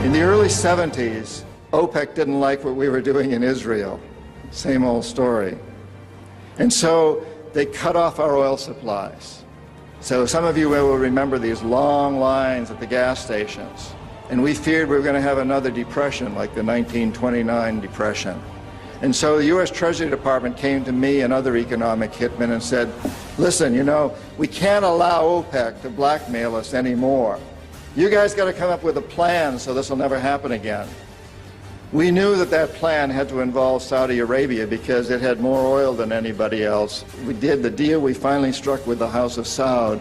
In the early 70s, OPEC didn't like what we were doing in Israel. Same old story. And so they cut off our oil supplies. So some of you will remember these long lines at the gas stations. And we feared we were going to have another depression like the 1929 depression. And so the U.S. Treasury Department came to me and other economic hitmen and said, listen, you know, we can't allow OPEC to blackmail us anymore. You guys got to come up with a plan so this will never happen again. We knew that that plan had to involve Saudi Arabia because it had more oil than anybody else. The deal we finally struck with the House of Saud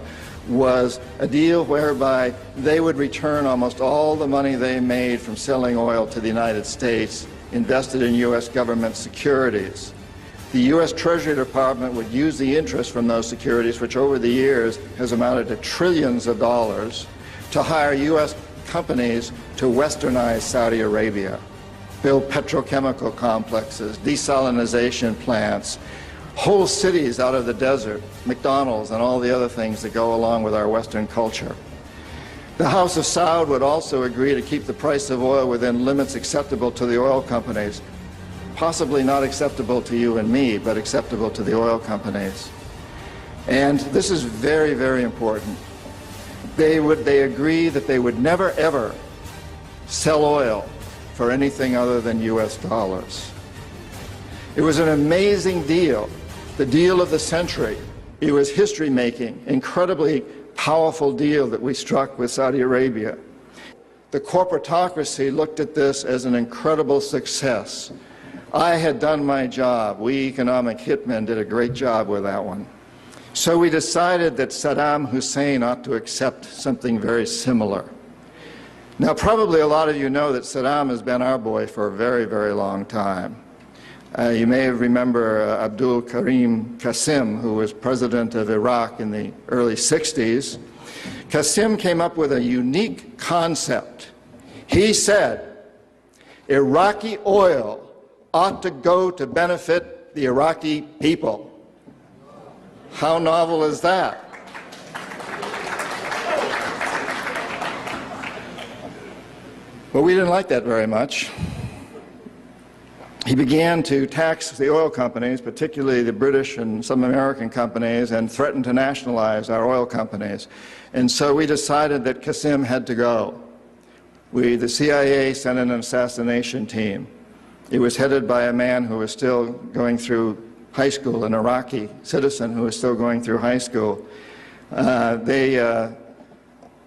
was a deal whereby they would return almost all the money they made from selling oil to the United States, invested in U.S. government securities. The U.S. Treasury Department would use the interest from those securities, which over the years has amounted to trillions of dollars, to hire U.S. companies to westernize Saudi Arabia, build petrochemical complexes, desalinization plants, whole cities out of the desert, McDonald's and all the other things that go along with our Western culture. The House of Saud would also agree to keep the price of oil within limits acceptable to the oil companies, possibly not acceptable to you and me, but acceptable to the oil companies. And this is very, very important. They agree that they would never, ever sell oil for anything other than U.S. dollars. It was an amazing deal, the deal of the century. It was history-making, incredibly powerful deal that we struck with Saudi Arabia. The corporatocracy looked at this as an incredible success. I had done my job. We economic hitmen did a great job with that one. So we decided that Saddam Hussein ought to accept something very similar. Now, probably a lot of you know that Saddam has been our boy for a very, very long time. You may remember Abdul Karim Qasim, who was president of Iraq in the early 60s. Qasim came up with a unique concept. He said, Iraqi oil ought to go to benefit the Iraqi people. How novel is that? Well, we didn't like that very much. He began to tax the oil companies, particularly the British and some American companies, and threatened to nationalize our oil companies. And so we decided that Qasim had to go. The CIA sent in an assassination team. It was headed by a man who was still going through high school, an Iraqi citizen who was still going through high school. They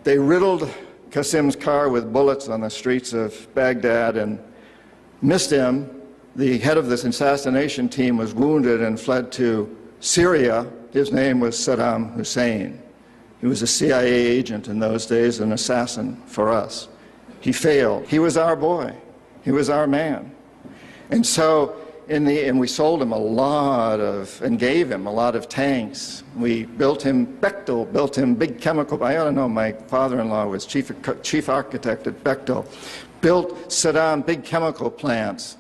riddled Qasim's car with bullets on the streets of Baghdad and missed him. The head of this assassination team was wounded and fled to Syria. His name was Saddam Hussein. He was a CIA agent in those days, an assassin for us. He failed. He was our boy. He was our man. And so, and we sold him and gave him a lot of tanks. We built him, Bechtel built him big chemical, I ought to know, my father-in-law was chief architect at Bechtel, built Saddam big chemical plants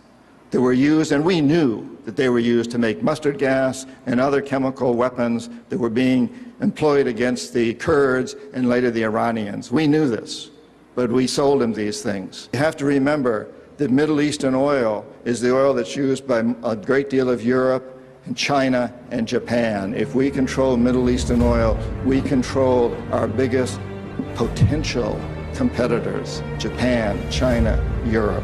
that were used, and we knew that they were used to make mustard gas and other chemical weapons that were being employed against the Kurds and later the Iranians. We knew this, but we sold him these things. You have to remember that Middle Eastern oil is the oil that's used by a great deal of Europe and China and Japan. If we control Middle Eastern oil, we control our biggest potential competitors, Japan, China, Europe.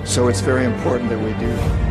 So it's very important that we do.